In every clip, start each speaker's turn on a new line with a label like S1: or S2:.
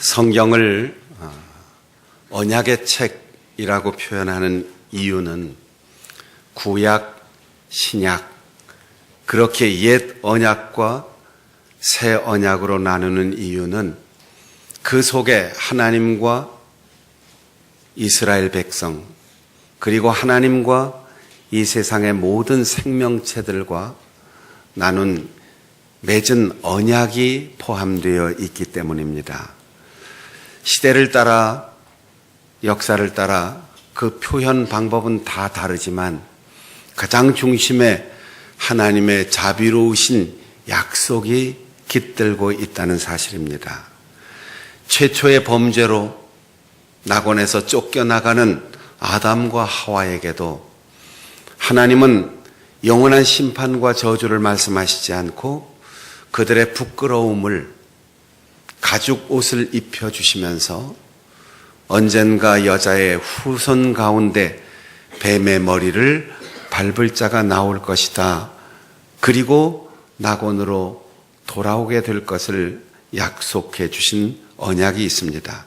S1: 성경을 언약의 책이라고 표현하는 이유는 구약, 신약, 그렇게 옛 언약과 새 언약으로 나누는 이유는 그 속에 하나님과 이스라엘 백성, 그리고 하나님과 이 세상의 모든 생명체들과 맺은 언약이 포함되어 있기 때문입니다. 시대를 따라, 역사를 따라 그 표현 방법은 다 다르지만 가장 중심에 하나님의 자비로우신 약속이 깃들고 있다는 사실입니다. 최초의 범죄로 낙원에서 쫓겨나가는 아담과 하와에게도 하나님은 영원한 심판과 저주를 말씀하시지 않고 그들의 부끄러움을 가죽 옷을 입혀주시면서 언젠가 여자의 후손 가운데 뱀의 머리를 밟을 자가 나올 것이다. 그리고 낙원으로 돌아오게 될 것을 약속해 주신 언약이 있습니다.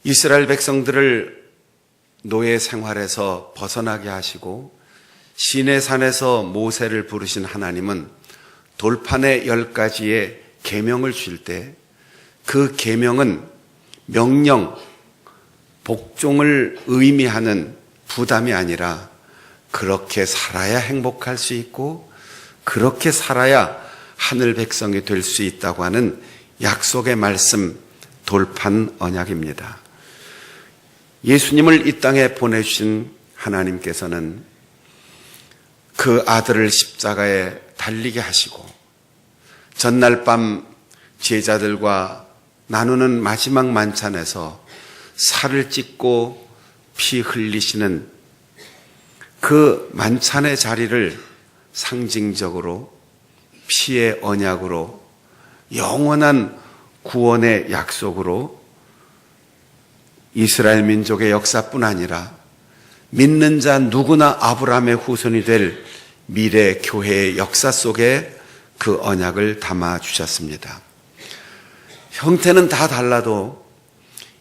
S1: 이스라엘 백성들을 노예 생활에서 벗어나게 하시고 시내산에서 모세를 부르신 하나님은 돌판에 10가지의 계명을 주실 때 그 계명은 명령, 복종을 의미하는 부담이 아니라 그렇게 살아야 행복할 수 있고 그렇게 살아야 하늘 백성이 될 수 있다고 하는 약속의 말씀, 돌판 언약입니다. 예수님을 이 땅에 보내주신 하나님께서는 그 아들을 십자가에 달리게 하시고 전날 밤 제자들과 나누는 마지막 만찬에서 살을 찢고 피 흘리시는 그 만찬의 자리를 상징적으로 피의 언약으로 영원한 구원의 약속으로 이스라엘 민족의 역사뿐 아니라 믿는 자 누구나 아브라함의 후손이 될 미래 교회의 역사 속에 그 언약을 담아 주셨습니다. 형태는 다 달라도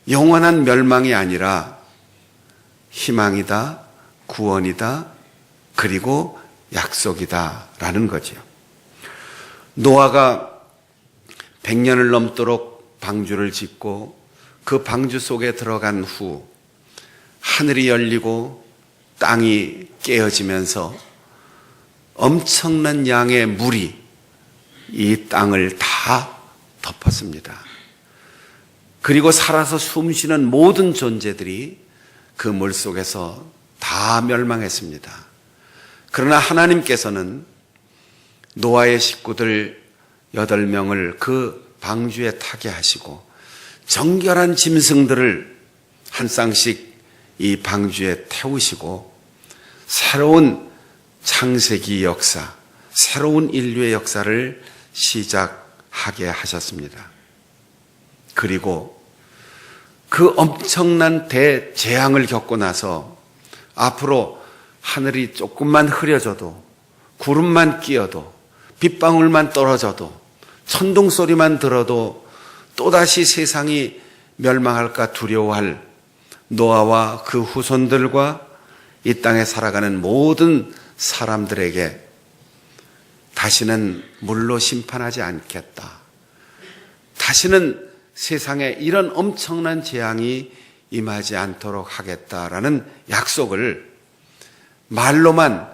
S1: 영원한 멸망이 아니라 희망이다, 구원이다, 그리고 약속이다라는 거죠. 노아가 100년을 넘도록 방주를 짓고 그 방주 속에 들어간 후 하늘이 열리고 땅이 깨어지면서 엄청난 양의 물이 이 땅을 다 덮었습니다. 그리고 살아서 숨쉬는 모든 존재들이 그 물 속에서 다 멸망했습니다. 그러나 하나님께서는 노아의 식구들 8명을 그 방주에 타게 하시고 정결한 짐승들을 한 쌍씩 이 방주에 태우시고 새로운 창세기 역사, 새로운 인류의 역사를 시작하게 하셨습니다. 그리고 그 엄청난 대재앙을 겪고 나서 앞으로 하늘이 조금만 흐려져도 구름만 끼어도 빗방울만 떨어져도 천둥 소리만 들어도 또다시 세상이 멸망할까 두려워할 노아와 그 후손들과 이 땅에 살아가는 모든 사람들에게 다시는 물로 심판하지 않겠다. 다시는 세상에 이런 엄청난 재앙이 임하지 않도록 하겠다라는 약속을 말로만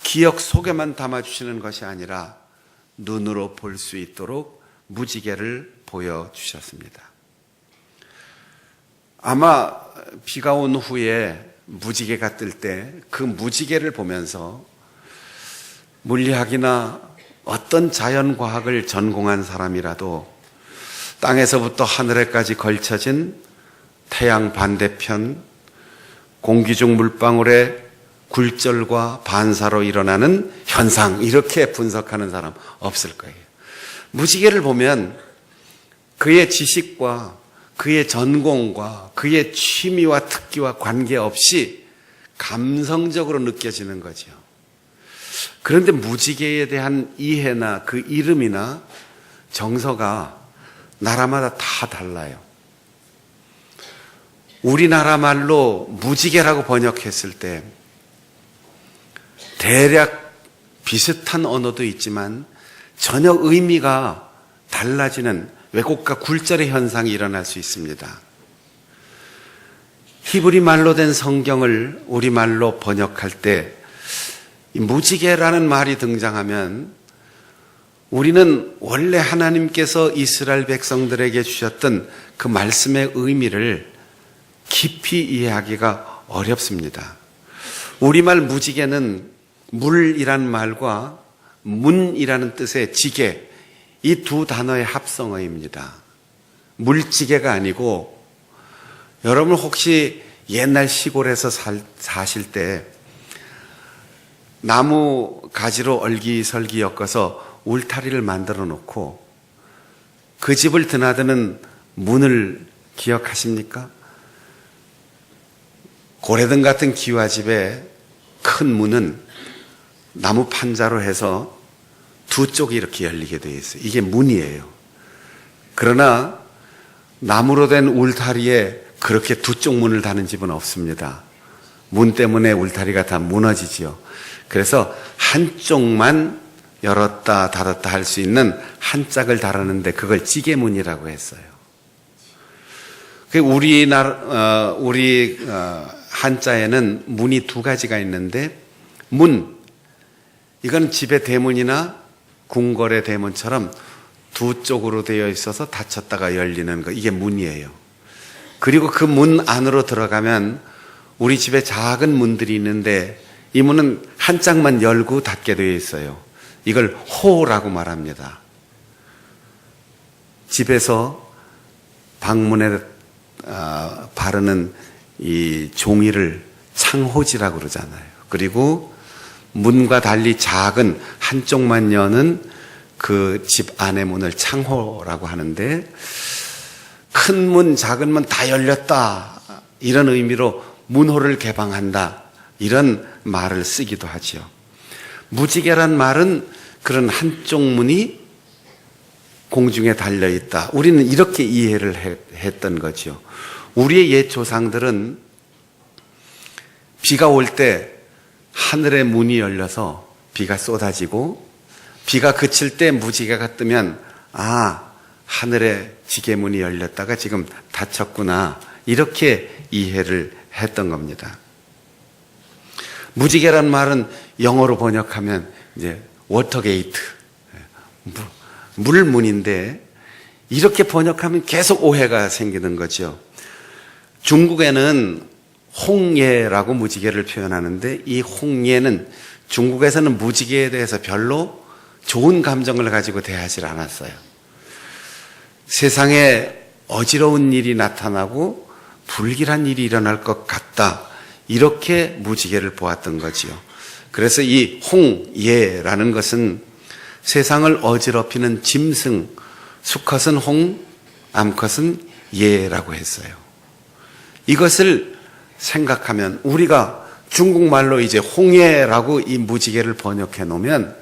S1: 기억 속에만 담아주시는 것이 아니라 눈으로 볼 수 있도록 무지개를 보여주셨습니다. 아마 비가 온 후에 무지개가 뜰 때 그 무지개를 보면서 물리학이나 어떤 자연과학을 전공한 사람이라도 땅에서부터 하늘에까지 걸쳐진 태양 반대편 공기 중 물방울의 굴절과 반사로 일어나는 현상, 이렇게 분석하는 사람 없을 거예요. 무지개를 보면 그의 지식과 그의 전공과 그의 취미와 특기와 관계없이 감성적으로 느껴지는 거죠. 그런데 무지개에 대한 이해나 그 이름이나 정서가 나라마다 다 달라요. 우리나라 말로 무지개라고 번역했을 때 대략 비슷한 언어도 있지만 전혀 의미가 달라지는 왜곡과 굴절의 현상이 일어날 수 있습니다. 히브리 말로 된 성경을 우리말로 번역할 때 무지개라는 말이 등장하면 우리는 원래 하나님께서 이스라엘 백성들에게 주셨던 그 말씀의 의미를 깊이 이해하기가 어렵습니다. 우리말 무지개는 물이란 말과 문이라는 뜻의 지개, 이 두 단어의 합성어입니다. 물지개가 아니고, 여러분 혹시 옛날 시골에서 사실 때 나무 가지로 얼기설기 엮어서 울타리를 만들어 놓고 그 집을 드나드는 문을 기억하십니까? 고래등 같은 기와집의 큰 문은 나무 판자로 해서 두 쪽이 이렇게 열리게 되어 있어요. 이게 문이에요. 그러나 나무로 된 울타리에 그렇게 두 쪽 문을 다는 집은 없습니다. 문 때문에 울타리가 다 무너지지요. 그래서 한쪽만 열었다 닫았다 할 수 있는 한 짝을 달았는데 그걸 찌개문이라고 했어요. 우리 한자에는 문이 두 가지가 있는데 문, 이건 집의 대문이나 궁궐의 대문처럼 두 쪽으로 되어 있어서 닫혔다가 열리는 거, 이게 문이에요. 그리고 그 문 안으로 들어가면 우리 집에 작은 문들이 있는데 이 문은 한 짝만 열고 닫게 되어 있어요. 이걸 호라고 말합니다. 집에서 방문에 바르는 이 종이를 창호지라고 그러잖아요. 그리고 문과 달리 작은 한쪽만 여는 그 집 안의 문을 창호라고 하는데, 큰 문, 작은 문 다 열렸다, 이런 의미로 문호를 개방한다, 이런 말을 쓰기도 하지요. 무지개란 말은 그런 한쪽 문이 공중에 달려있다, 우리는 이렇게 이해를 했던 거죠. 우리의 옛 조상들은 비가 올 때 하늘의 문이 열려서 비가 쏟아지고 비가 그칠 때 무지개가 뜨면 하늘의 지게문이 열렸다가 지금 닫혔구나, 이렇게 이해를 했던 겁니다. 무지개란 말은 영어로 번역하면 이제 워터게이트, 물문인데 이렇게 번역하면 계속 오해가 생기는 거죠. 중국에는 홍예라고 무지개를 표현하는데 이 홍예는 중국에서는 무지개에 대해서 별로 좋은 감정을 가지고 대하지 않았어요. 세상에 어지러운 일이 나타나고 불길한 일이 일어날 것 같다, 이렇게 무지개를 보았던 거지요. 그래서 이 홍예라는 것은 세상을 어지럽히는 짐승, 수컷은 홍, 암컷은 예라고 했어요. 이것을 생각하면 우리가 중국말로 이제 홍예라고 이 무지개를 번역해 놓으면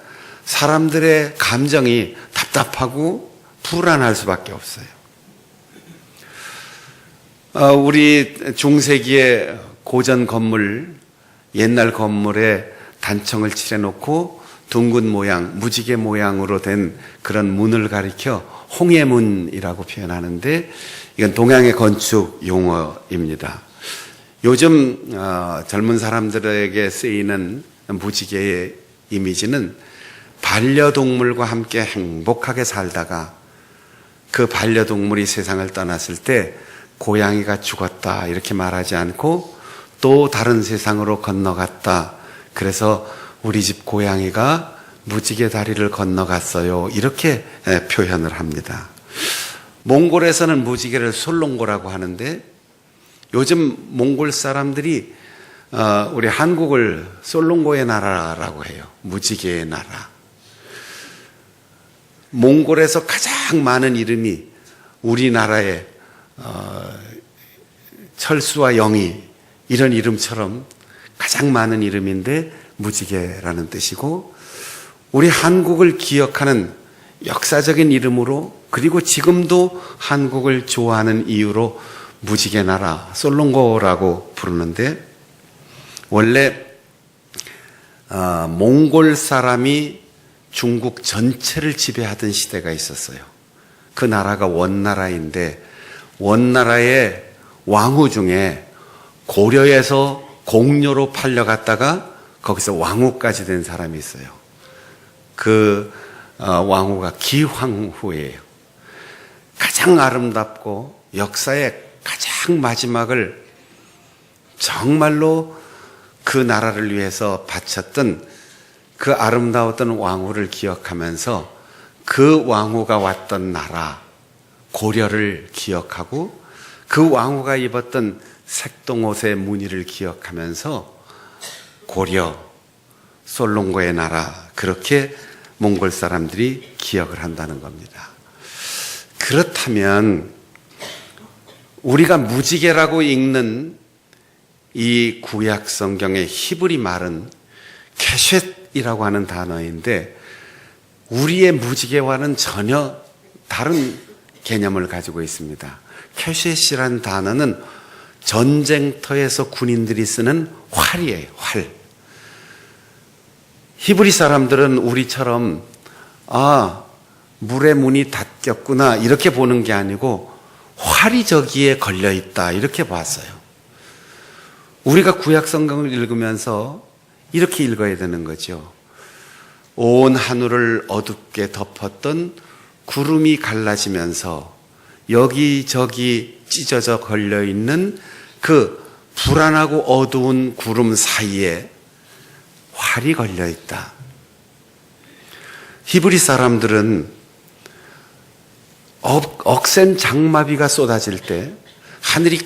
S1: 사람들의 감정이 답답하고 불안할 수밖에 없어요. 우리 중세기의 고전 건물, 옛날 건물에 단청을 칠해놓고 둥근 모양, 무지개 모양으로 된 그런 문을 가리켜 홍해문이라고 표현하는데, 이건 동양의 건축 용어입니다. 요즘 젊은 사람들에게 쓰이는 무지개의 이미지는 반려동물과 함께 행복하게 살다가 그 반려동물이 세상을 떠났을 때 고양이가 죽었다, 이렇게 말하지 않고 또 다른 세상으로 건너갔다, 그래서 우리 집 고양이가 무지개 다리를 건너갔어요, 이렇게 표현을 합니다. 몽골에서는 무지개를 솔롱고라고 하는데, 요즘 몽골 사람들이 우리 한국을 솔롱고의 나라라고 해요. 무지개의 나라. 몽골에서 가장 많은 이름이 우리나라의 철수와 영희, 이런 이름처럼 가장 많은 이름인데 무지개라는 뜻이고, 우리 한국을 기억하는 역사적인 이름으로 그리고 지금도 한국을 좋아하는 이유로 무지개 나라, 솔롱고라고 부르는데, 원래 몽골 사람이 중국 전체를 지배하던 시대가 있었어요. 그 나라가 원나라인데, 원나라의 왕후 중에 고려에서 공료로 팔려갔다가 거기서 왕후까지 된 사람이 있어요. 그 왕후가 기황후예요. 가장 아름답고 역사의 가장 마지막을 정말로 그 나라를 위해서 바쳤던 그 아름다웠던 왕후를 기억하면서 그 왕후가 왔던 나라 고려를 기억하고 그 왕후가 입었던 색동옷의 무늬를 기억하면서 고려, 솔롱고의 나라, 그렇게 몽골 사람들이 기억을 한다는 겁니다. 그렇다면 우리가 무지개라고 읽는 이 구약 성경의 히브리 말은 케셋이라고 하는 단어인데, 우리의 무지개와는 전혀 다른 개념을 가지고 있습니다. 케셋이라는 단어는 전쟁터에서 군인들이 쓰는 활이에요. 활. 히브리 사람들은 우리처럼 물의 문이 닫혔구나 이렇게 보는 게 아니고 활이 저기에 걸려 있다 이렇게 봤어요. 우리가 구약 성경을 읽으면서 이렇게 읽어야 되는 거죠. 온 하늘을 어둡게 덮었던 구름이 갈라지면서 여기저기 찢어져 걸려 있는 그 불안하고 어두운 구름 사이에 활이 걸려 있다. 히브리 사람들은 억센 장마비가 쏟아질 때 하늘이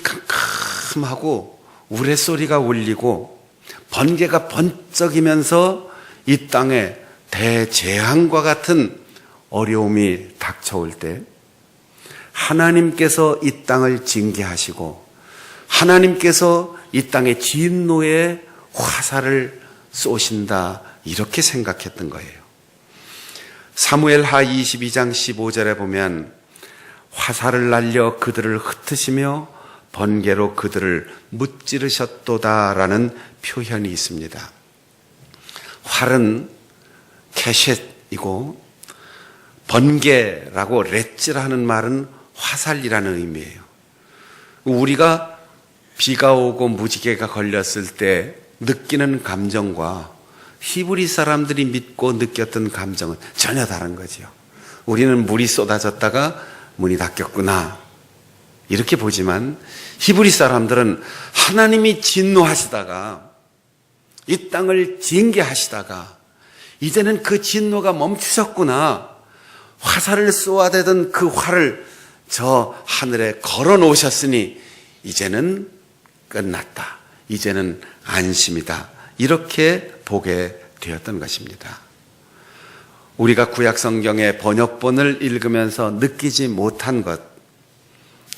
S1: 캄캄하고 우레소리가 울리고 번개가 번쩍이면서 이 땅에 대재앙과 같은 어려움이 닥쳐올 때 하나님께서 이 땅을 징계하시고 하나님께서 이 땅에 진노의 화살을 쏘신다 이렇게 생각했던 거예요. 사무엘하 22장 15절에 보면 화살을 날려 그들을 흩으시며 번개로 그들을 무찌르셨도다라는 표현이 있습니다. 활은 케셋이고 번개라고 렛지라는 말은 화살이라는 의미예요. 우리가 비가 오고 무지개가 걸렸을 때 느끼는 감정과 히브리 사람들이 믿고 느꼈던 감정은 전혀 다른 거죠. 우리는 물이 쏟아졌다가 문이 닫혔구나 이렇게 보지만 히브리 사람들은 하나님이 진노하시다가 이 땅을 징계하시다가 이제는 그 진노가 멈추셨구나, 화살을 쏘아대던 그 활을 저 하늘에 걸어 놓으셨으니 이제는 끝났다, 이제는 안심이다, 이렇게 보게 되었던 것입니다. 우리가 구약 성경의 번역본을 읽으면서 느끼지 못한 것,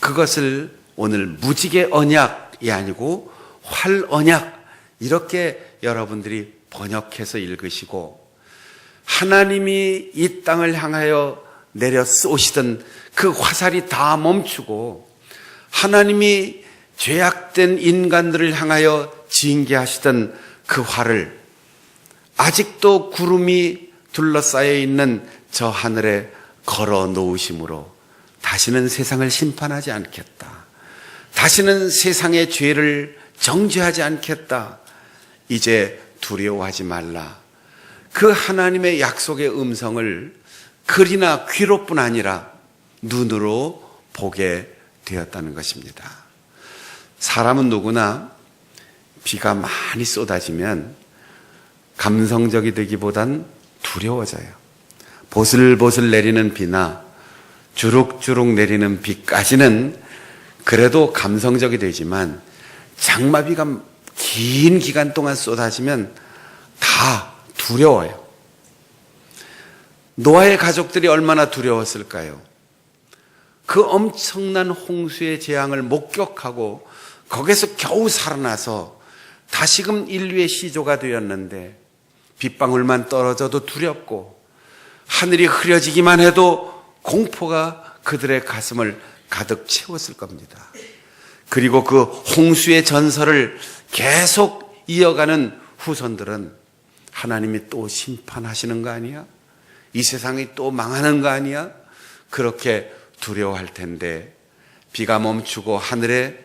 S1: 그것을 오늘 무지개 언약이 아니고 활 언약 이렇게 여러분들이 번역해서 읽으시고, 하나님이 이 땅을 향하여 내려 쏘시던 그 화살이 다 멈추고 하나님이 죄악된 인간들을 향하여 징계하시던 그 활을 아직도 구름이 둘러싸여 있는 저 하늘에 걸어 놓으심으로 다시는 세상을 심판하지 않겠다, 다시는 세상의 죄를 정죄하지 않겠다, 이제 두려워하지 말라, 그 하나님의 약속의 음성을 글이나 귀로뿐 아니라 눈으로 보게 되었다는 것입니다. 사람은 누구나 비가 많이 쏟아지면 감성적이 되기보단 두려워져요. 보슬보슬 내리는 비나 주룩주룩 내리는 비까지는 그래도 감성적이 되지만 장마비가 긴 기간 동안 쏟아지면 다 두려워요. 노아의 가족들이 얼마나 두려웠을까요? 그 엄청난 홍수의 재앙을 목격하고 거기서 겨우 살아나서 다시금 인류의 시조가 되었는데 빗방울만 떨어져도 두렵고 하늘이 흐려지기만 해도 공포가 그들의 가슴을 가득 채웠을 겁니다. 그리고 그 홍수의 전설을 계속 이어가는 후손들은 하나님이 또 심판하시는 거 아니야? 이 세상이 또 망하는 거 아니야? 그렇게 두려워할 텐데 비가 멈추고 하늘에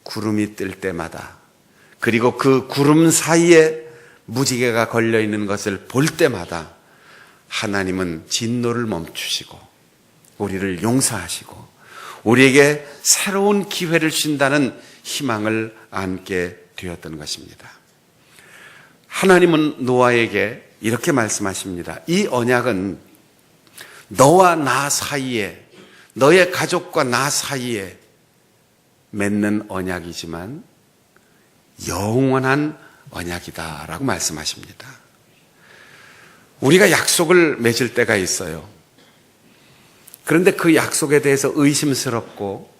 S1: 구름이 뜰 때마다, 그리고 그 구름 사이에 무지개가 걸려 있는 것을 볼 때마다 하나님은 진노를 멈추시고 우리를 용서하시고 우리에게 새로운 기회를 주신다는 희망을 안게 되었던 것입니다. 하나님은 노아에게 이렇게 말씀하십니다. 이 언약은 너와 나 사이에, 너의 가족과 나 사이에 맺는 언약이지만 영원한 언약이다라고 말씀하십니다. 우리가 약속을 맺을 때가 있어요. 그런데 그 약속에 대해서 의심스럽고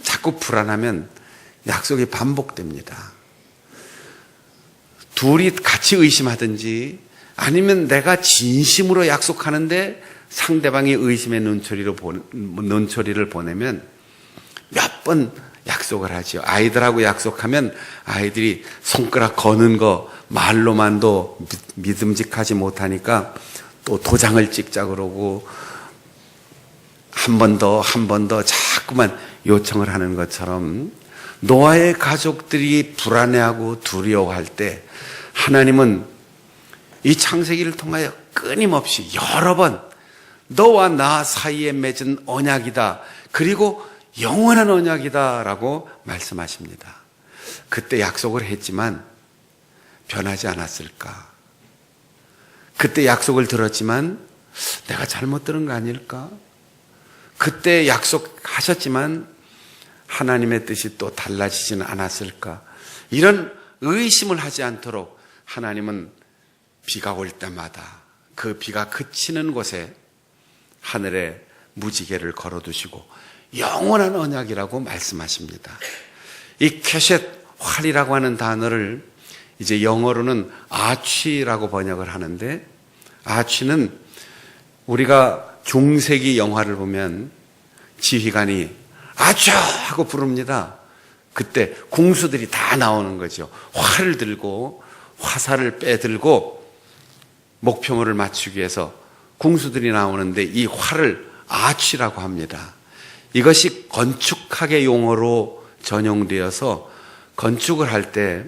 S1: 자꾸 불안하면 약속이 반복됩니다. 둘이 같이 의심하든지 아니면 내가 진심으로 약속하는데 상대방이 의심의 눈초리를 보내면 몇 번 약속을 하죠. 아이들하고 약속하면 아이들이 손가락 거는 거 말로만도 믿음직하지 못하니까 또 도장을 찍자 그러고 한 번 더 자꾸만 요청을 하는 것처럼 노아의 가족들이 불안해하고 두려워할 때 하나님은 이 창세기를 통하여 끊임없이 여러 번 너와 나 사이에 맺은 언약이다, 그리고 영원한 언약이다 라고 말씀하십니다. 그때 약속을 했지만 변하지 않았을까? 그때 약속을 들었지만 내가 잘못 들은 거 아닐까? 그때 약속하셨지만 하나님의 뜻이 또 달라지지는 않았을까? 이런 의심을 하지 않도록 하나님은 비가 올 때마다 그 비가 그치는 곳에 하늘에 무지개를 걸어두시고 영원한 언약이라고 말씀하십니다. 이 캐셋, 활이라고 하는 단어를 이제 영어로는 아치라고 번역을 하는데, 아치는 우리가 중세기 영화를 보면 지휘관이 아차 하고 부릅니다. 그때 궁수들이 다 나오는 거죠. 활을 들고 화살을 빼들고 목표물을 맞추기 위해서 궁수들이 나오는데 이 활을 아치라고 합니다. 이것이 건축학의 용어로 전용되어서 건축을 할 때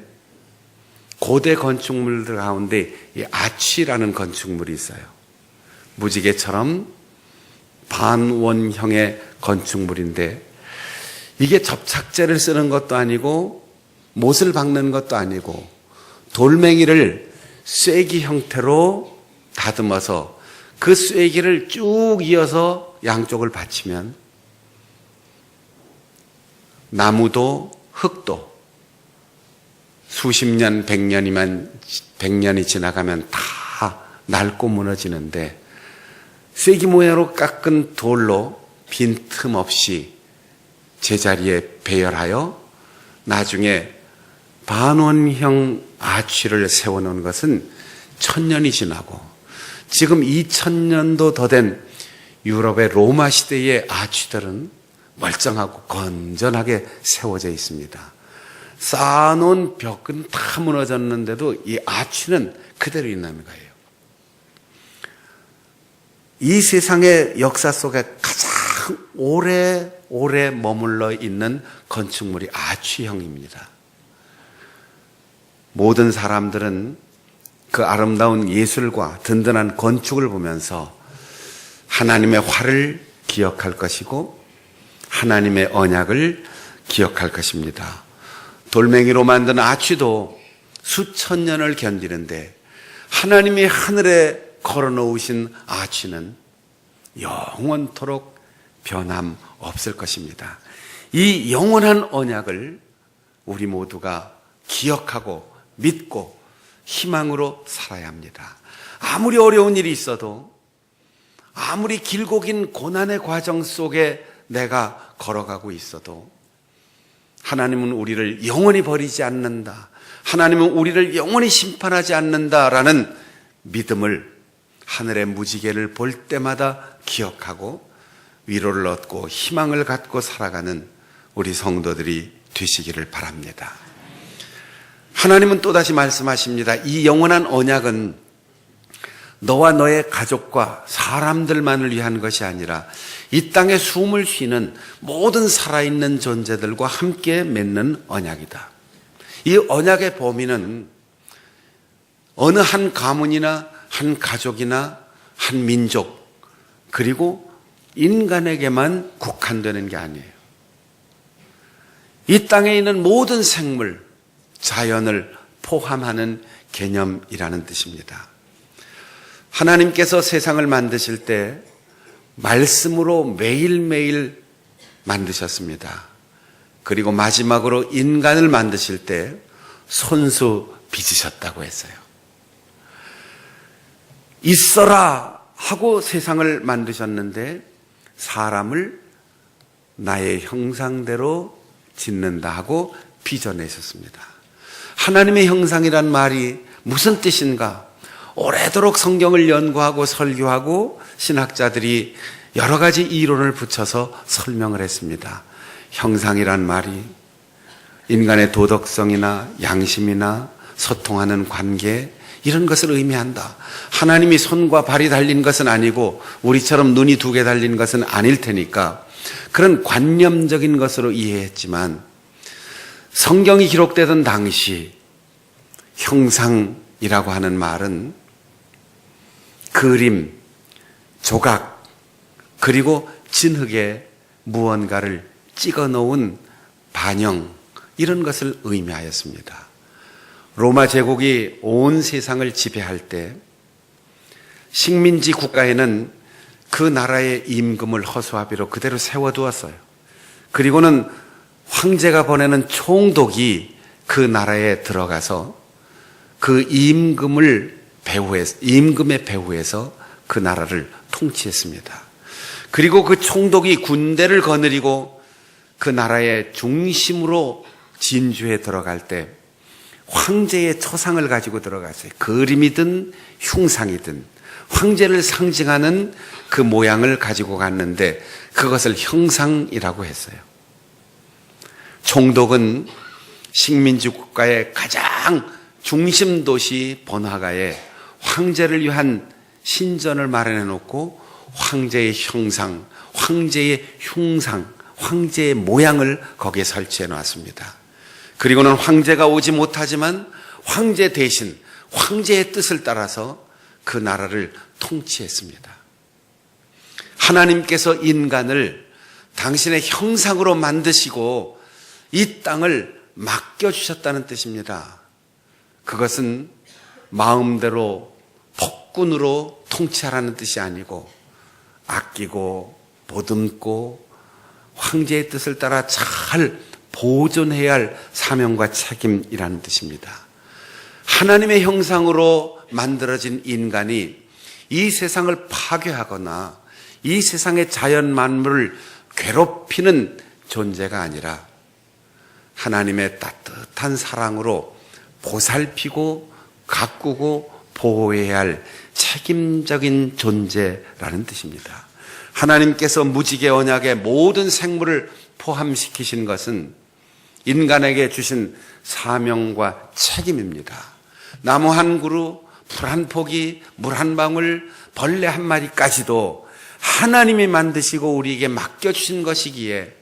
S1: 고대 건축물들 가운데 이 아치라는 건축물이 있어요. 무지개처럼 반원형의 건축물인데 이게 접착제를 쓰는 것도 아니고 못을 박는 것도 아니고 돌멩이를 쐐기 형태로 다듬어서 그 쐐기를 쭉 이어서 양쪽을 받치면 나무도 흙도 수십 년, 100년이 지나가면 다 낡고 무너지는데 쐐기 모양으로 깎은 돌로 빈틈없이 제자리에 배열하여 나중에 반원형 아치를 세워놓은 것은 1000년이 지나고 지금 2000년도 더 된 유럽의 로마 시대의 아치들은 멀쩡하고 건전하게 세워져 있습니다. 쌓아놓은 벽은 다 무너졌는데도 이 아치는 그대로 있는 거예요. 이 세상의 역사 속에 가장 오래 머물러 있는 건축물이 아치형입니다. 모든 사람들은 그 아름다운 예술과 든든한 건축을 보면서 하나님의 화를 기억할 것이고 하나님의 언약을 기억할 것입니다. 돌멩이로 만든 아치도 수천 년을 견디는데 하나님이 하늘에 걸어놓으신 아치는 영원토록 변함 없을 것입니다. 이 영원한 언약을 우리 모두가 기억하고 믿고 희망으로 살아야 합니다. 아무리 어려운 일이 있어도, 아무리 길고 긴 고난의 과정 속에 내가 걸어가고 있어도 하나님은 우리를 영원히 버리지 않는다, 하나님은 우리를 영원히 심판하지 않는다라는 믿음을 하늘의 무지개를 볼 때마다 기억하고 위로를 얻고 희망을 갖고 살아가는 우리 성도들이 되시기를 바랍니다. 하나님은 또다시 말씀하십니다. 이 영원한 언약은 너와 너의 가족과 사람들만을 위한 것이 아니라 이 땅에 숨을 쉬는 모든 살아있는 존재들과 함께 맺는 언약이다. 이 언약의 범위는 어느 한 가문이나 한 가족이나 한 민족 그리고 인간에게만 국한되는 게 아니에요. 이 땅에 있는 모든 생물, 자연을 포함하는 개념이라는 뜻입니다. 하나님께서 세상을 만드실 때 말씀으로 매일매일 만드셨습니다. 그리고 마지막으로 인간을 만드실 때 손수 빚으셨다고 했어요. 있어라 하고 세상을 만드셨는데 사람을 나의 형상대로 짓는다 하고 빚어내셨습니다. 하나님의 형상이란 말이 무슨 뜻인가? 오래도록 성경을 연구하고 설교하고 신학자들이 여러 가지 이론을 붙여서 설명을 했습니다. 형상이란 말이 인간의 도덕성이나 양심이나 소통하는 관계 이런 것을 의미한다. 하나님이 손과 발이 달린 것은 아니고 우리처럼 눈이 2개 달린 것은 아닐 테니까 그런 관념적인 것으로 이해했지만 성경이 기록되던 당시 형상이라고 하는 말은 그림, 조각, 그리고 진흙에 무언가를 찍어 놓은 반영 이런 것을 의미하였습니다. 로마 제국이 온 세상을 지배할 때 식민지 국가에는 그 나라의 임금을 허수아비로 그대로 세워두었어요. 그리고는 황제가 보내는 총독이 그 나라에 들어가서 그 임금의 배후에서 그 나라를 통치했습니다. 그리고 그 총독이 군대를 거느리고 그 나라의 중심으로 진주에 들어갈 때 황제의 초상을 가지고 들어갔어요. 그림이든 흉상이든 황제를 상징하는 그 모양을 가지고 갔는데 그것을 형상이라고 했어요. 총독은 식민지 국가의 가장 중심 도시 번화가에 황제를 위한 신전을 마련해 놓고 황제의 형상, 황제의 흉상, 황제의 모양을 거기에 설치해 놨습니다. 그리고는 황제가 오지 못하지만 황제 대신 황제의 뜻을 따라서 그 나라를 통치했습니다. 하나님께서 인간을 당신의 형상으로 만드시고 이 땅을 맡겨주셨다는 뜻입니다. 그것은 마음대로 폭군으로 통치하라는 뜻이 아니고 아끼고 보듬고 황제의 뜻을 따라 잘 보존해야 할 사명과 책임이라는 뜻입니다. 하나님의 형상으로 만들어진 인간이 이 세상을 파괴하거나 이 세상의 자연 만물을 괴롭히는 존재가 아니라 하나님의 따뜻한 사랑으로 보살피고 가꾸고 보호해야 할 책임적인 존재라는 뜻입니다. 하나님께서 무지개 언약의 모든 생물을 포함시키신 것은 인간에게 주신 사명과 책임입니다. 나무 한 그루, 풀 한 포기, 물 한 방울, 벌레 한 마리까지도 하나님이 만드시고 우리에게 맡겨주신 것이기에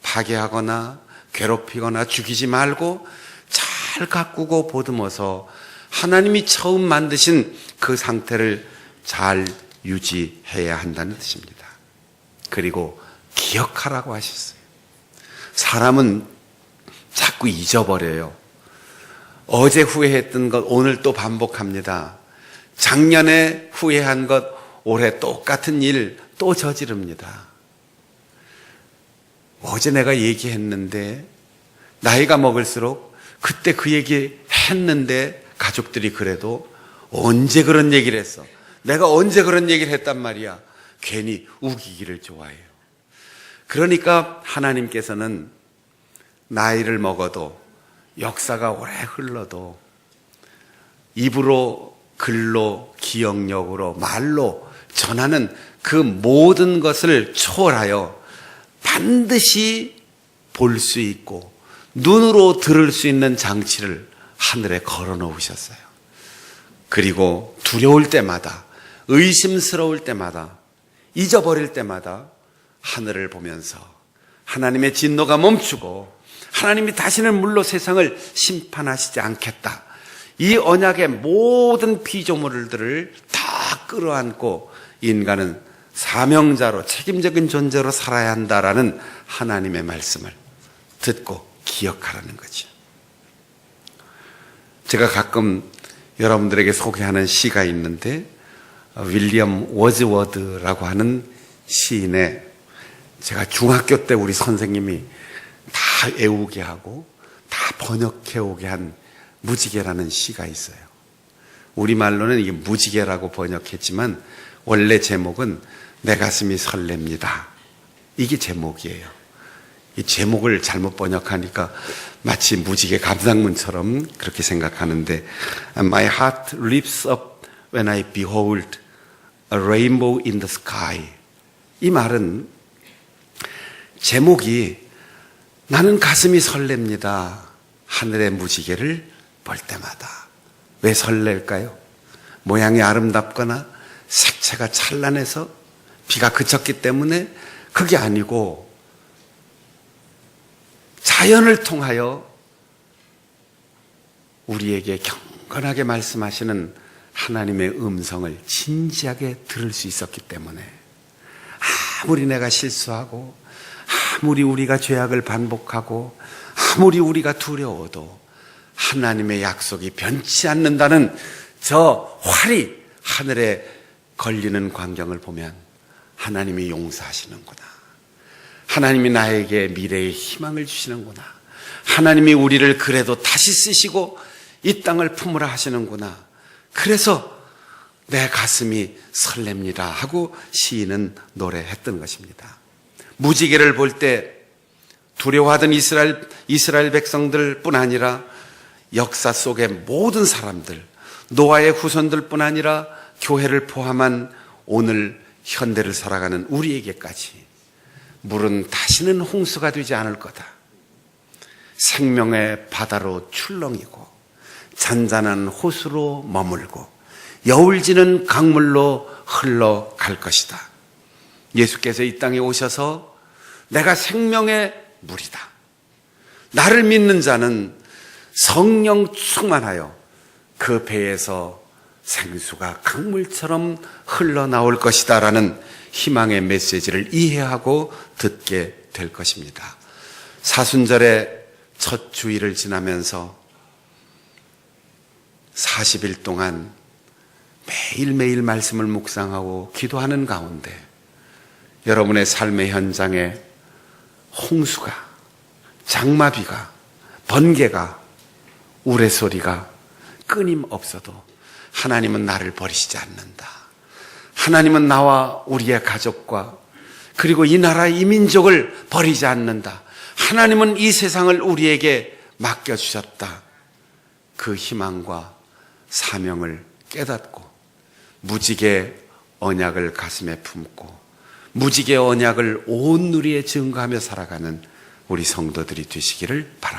S1: 파괴하거나 괴롭히거나 죽이지 말고 잘 가꾸고 보듬어서 하나님이 처음 만드신 그 상태를 잘 유지해야 한다는 뜻입니다. 그리고 기억하라고 하셨어요. 사람은 자꾸 잊어버려요. 어제 후회했던 것 오늘 또 반복합니다. 작년에 후회한 것 올해 똑같은 일 또 저지릅니다. 어제 내가 얘기했는데 나이가 먹을수록 그때 그 얘기 했는데 가족들이 그래도 언제 그런 얘기를 했어? 내가 언제 그런 얘기를 했단 말이야? 괜히 우기기를 좋아해요. 그러니까 하나님께서는 나이를 먹어도 역사가 오래 흘러도 입으로, 글로, 기억력으로, 말로 전하는 그 모든 것을 초월하여 반드시 볼 수 있고 눈으로 들을 수 있는 장치를 하늘에 걸어 놓으셨어요. 그리고 두려울 때마다, 의심스러울 때마다, 잊어버릴 때마다 하늘을 보면서 하나님의 진노가 멈추고 하나님이 다시는 물로 세상을 심판하시지 않겠다, 이 언약의 모든 피조물들을 다 끌어안고 인간은 사명자로, 책임적인 존재로 살아야 한다라는 하나님의 말씀을 듣고 기억하라는 거죠. 제가 가끔 여러분들에게 소개하는 시가 있는데, 윌리엄 워즈워드라고 하는 시인의, 제가 중학교 때 우리 선생님이 다 외우게 하고 다 번역해 오게 한 무지개라는 시가 있어요. 우리말로는 이게 무지개라고 번역했지만 원래 제목은 내 가슴이 설렙니다. 이게 제목이에요. 이 제목을 잘못 번역하니까 마치 무지개 감상문처럼 그렇게 생각하는데, My heart leaps up when I behold a rainbow in the sky. 이 말은 제목이 나는 가슴이 설렙니다. 하늘의 무지개를 볼 때마다. 왜 설렐까요? 모양이 아름답거나 색채가 찬란해서, 비가 그쳤기 때문에? 그게 아니고 자연을 통하여 우리에게 경건하게 말씀하시는 하나님의 음성을 진지하게 들을 수 있었기 때문에, 아무리 내가 실수하고 아무리 우리가 죄악을 반복하고 아무리 우리가 두려워도 하나님의 약속이 변치 않는다는 저 활이 하늘에 걸리는 광경을 보면 하나님이 용서하시는구나, 하나님이 나에게 미래의 희망을 주시는구나, 하나님이 우리를 그래도 다시 쓰시고 이 땅을 품으라 하시는구나, 그래서 내 가슴이 설렙니다 하고 시인은 노래했던 것입니다. 무지개를 볼 때 두려워하던 이스라엘 백성들뿐 아니라 역사 속의 모든 사람들, 노아의 후손들뿐 아니라 교회를 포함한 오늘 현대를 살아가는 우리에게까지 물은 다시는 홍수가 되지 않을 거다. 생명의 바다로 출렁이고 잔잔한 호수로 머물고 여울지는 강물로 흘러갈 것이다. 예수께서 이 땅에 오셔서 내가 생명의 물이다, 나를 믿는 자는 성령 충만하여 그 배에서 생수가 강물처럼 흘러나올 것이다 라는 희망의 메시지를 이해하고 듣게 될 것입니다. 사순절의 첫 주일을 지나면서 40일 동안 매일매일 말씀을 묵상하고 기도하는 가운데 여러분의 삶의 현장에 홍수가, 장마비가, 번개가, 우레소리가 끊임없어도 하나님은 나를 버리시지 않는다. 하나님은 나와 우리의 가족과 그리고 이 나라 이 민족을 버리지 않는다. 하나님은 이 세상을 우리에게 맡겨주셨다. 그 희망과 사명을 깨닫고 무지개 언약을 가슴에 품고 무지개 언약을 온 누리에 증거하며 살아가는 우리 성도들이 되시기를 바랍니다.